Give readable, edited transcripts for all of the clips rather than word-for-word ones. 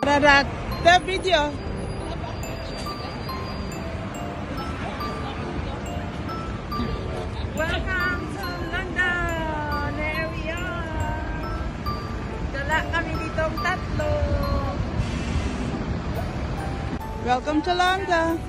Rarat, the video. Welcome to London! There we are! Dala kami ditong tatlo. Welcome to London!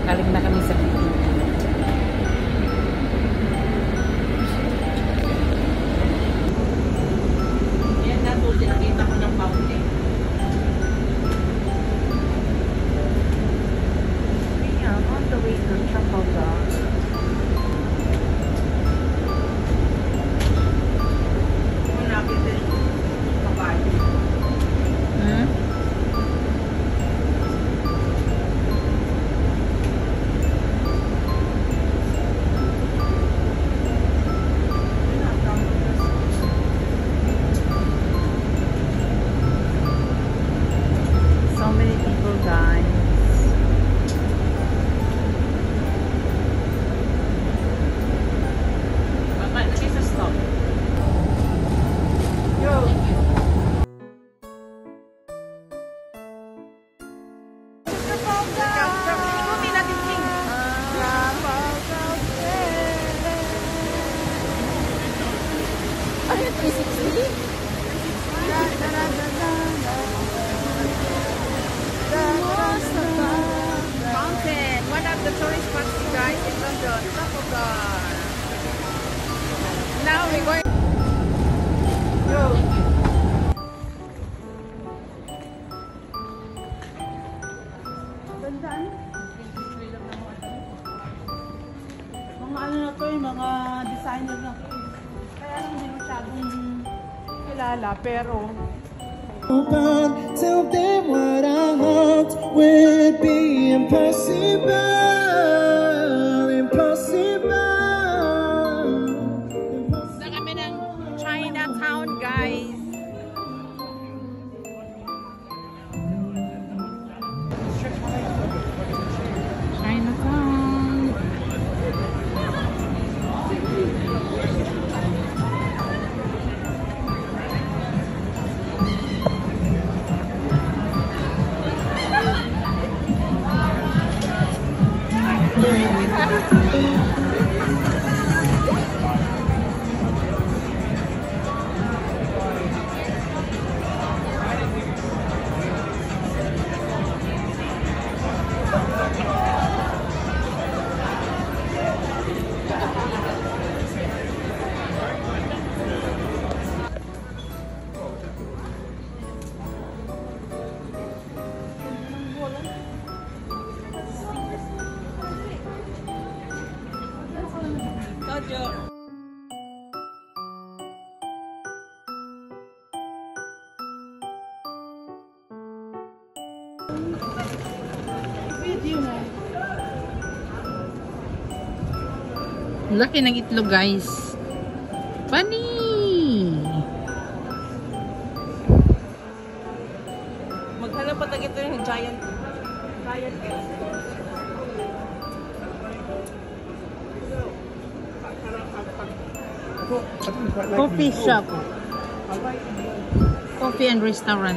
Galing na kami sa video. Yan na po, nakita ko ng fountain. We are on the way to Trafalgar. Malapit din. Kapag. Mountain, one of the tourist spots, you guys, in London. Trafalgar. Now we're going. Yo. Bandaan. Mga ano na to, yung mga designer na to. Kaya lang hindi masyadong kilala, pero tell them what I hoped would be impossible, impossible. Sa kami ng Chinatown, guys. Chinatown. Laki ng itlog, guys. Funny! Maghanap pa ito yung giant egg. Coffee shop. Coffee and restaurant.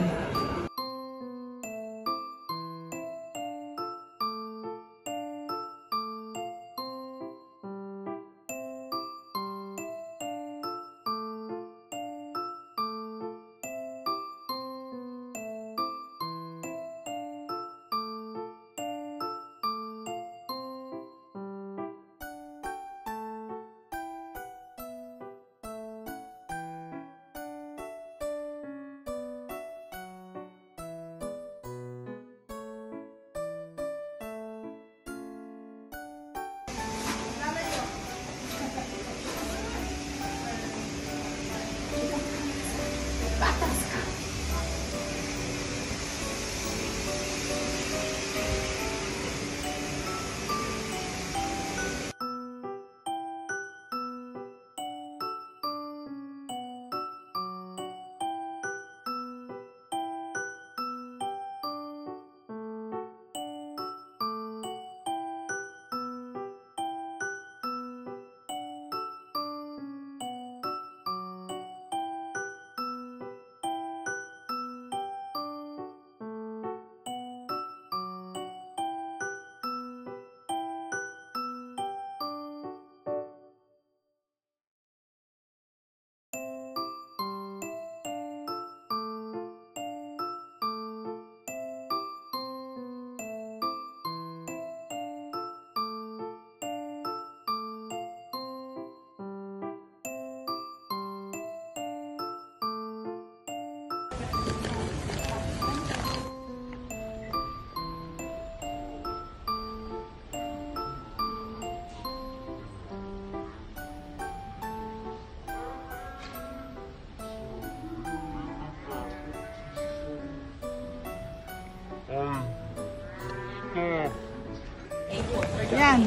Yan.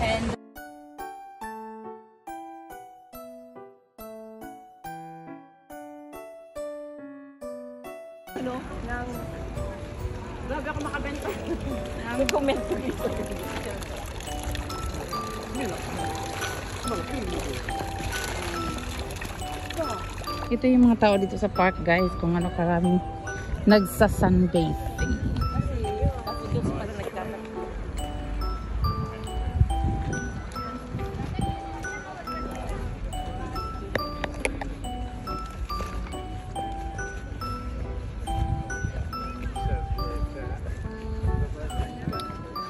And ano, ng grabe ako makabenta. Ng comment ko dito. Ito yung mga tao dito sa park, guys. Kung ano karami nagsa-sunbathing. Kasi doon pa rin nagkanak.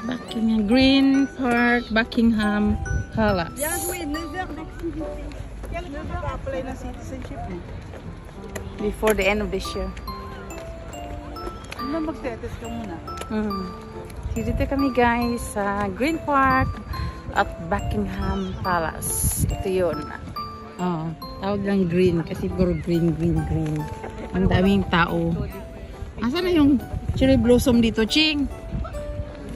Buckingham Green Park, Buckingham Palace. Kailan ka mag-apply ng citizenship mo? Before the end of this year. Ano mag-test ka muna? Dito kami guys sa Green Park at Buckingham Palace. Ito yun. Oo. Tawag lang green kasi puro green. Ang daming tao. Asa na yung cherry blossom dito, Ching?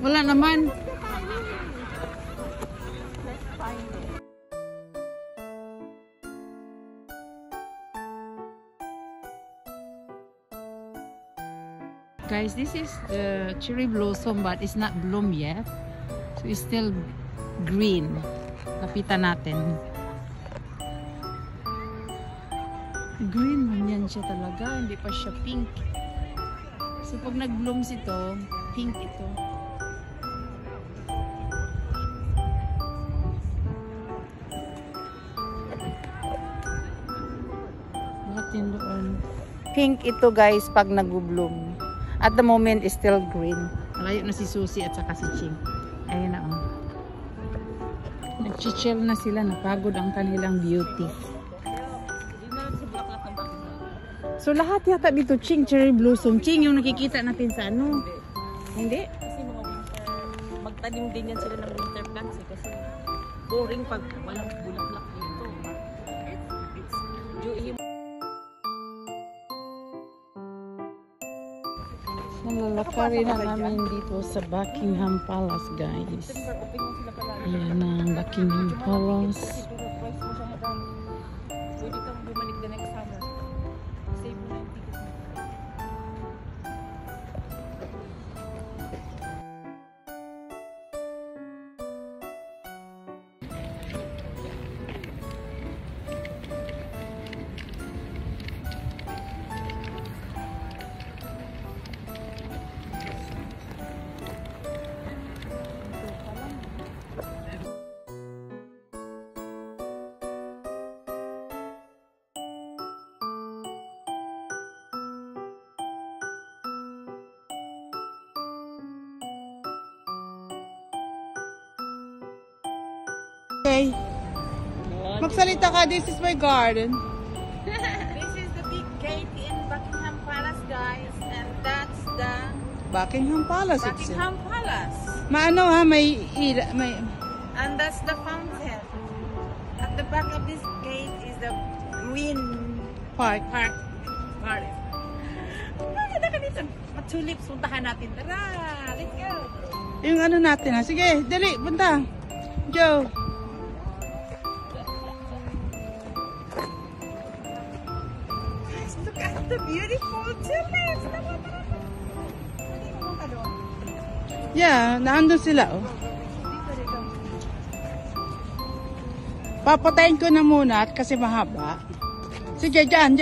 Wala naman. Guys, this is the cherry blossom but it's not bloom yet. So it's still green. Lapitan natin. Green man yan siya talaga. Hindi pa siya pink. So pag nag-blooms ito, pink ito. Lahat yan doon. Pink ito guys pag nag-bloom. At the moment is still green. Malayo na si Susie at saka si Ching. Ayun na oh. Nag-chill na sila. Napagod ang kanilang beauty. So lahat yata dito, Ching, cherry blossom. Ching, yung nakikita natin sa ano. Hindi? Kasi mga winter, magtanim din yan sila ng winter plants eh. Kasi boring pag walang bulaklak dito. Nalalakarin na namin dito sa Buckingham Palace, guys. Ayan ang Buckingham Palace. Pwede kang bumalik the next summer. Save mo na yung ticket mo. Okay. Magsalita ka, this is my garden. This is the big gate in Buckingham Palace, guys. And that's the Buckingham Palace. Buckingham Palace. Maano ha, may... And that's the fountain. At the back of this gate is the Green Park. Garden. Maganda ka dito. Matulips, puntahan natin. Tara, let's go. Yung ano natin ha. Sige, dali, punta. Joe. Look at the beautiful tulips. Yeah, naandun sila oh. Papatayin ko na muna at kasi mahaba. Sige, dyan.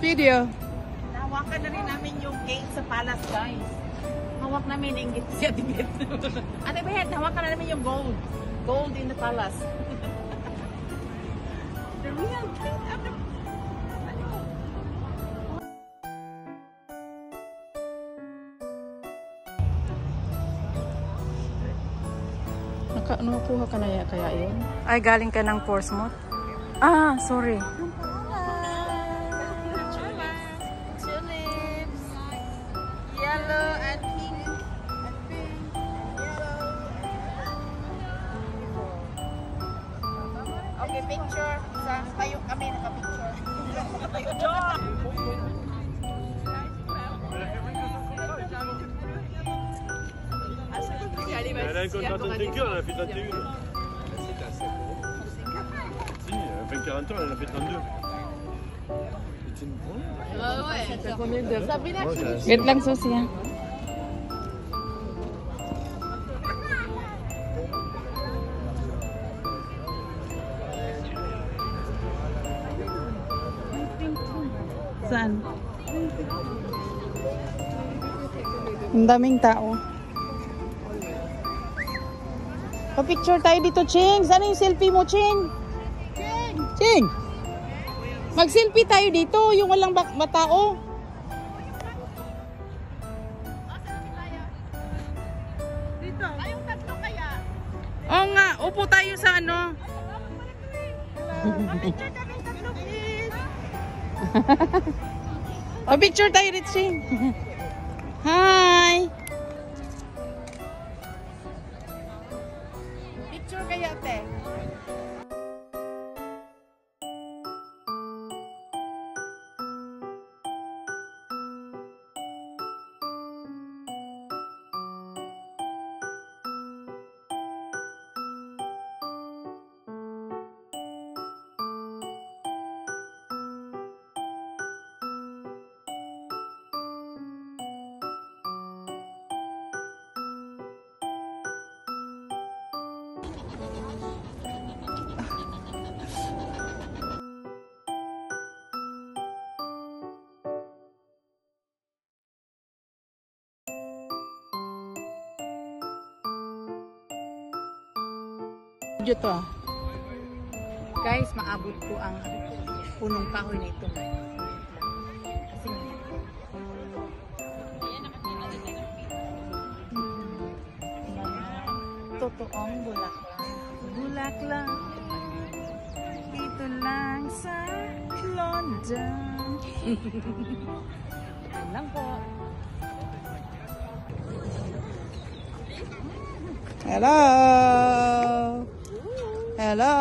Video. Nahawakan na rin namin yung gate sa palace, guys. Hawak namin yung gate siya. Ate Behet, hawakan na namin yung gold. Gold in the palace. The real gate of the... Nakuha ka na kaya yun? Ay, galing ka ng Portsmouth? Ah, sorry. Tulips. Yellow and pink. Okay, picture. Tayo kami, naka-picture. a encore une vingtaine de cœurs, elle a fait 21. Si, elle a fait 40 ans, elle en a fait 32. Wait lang, Susi, ha? Saan? Ang daming tao. Pa-picture tayo dito, Ching. Saan yung selfie mo, Ching? Ching! Mag-selfie tayo dito, yung walang matao. Dito. Kayong tatlo kaya. Oo nga, upo tayo sa ano. Pa-picture tayo dito, Ching. Hi! Picture kaya, te. Video to, ah. Guys, maabot ko ang punong kahoy na ito. Kasi totoong bulaklak. Bulaklak. Ito lang sa London. Yan lang po. Hello! Hello!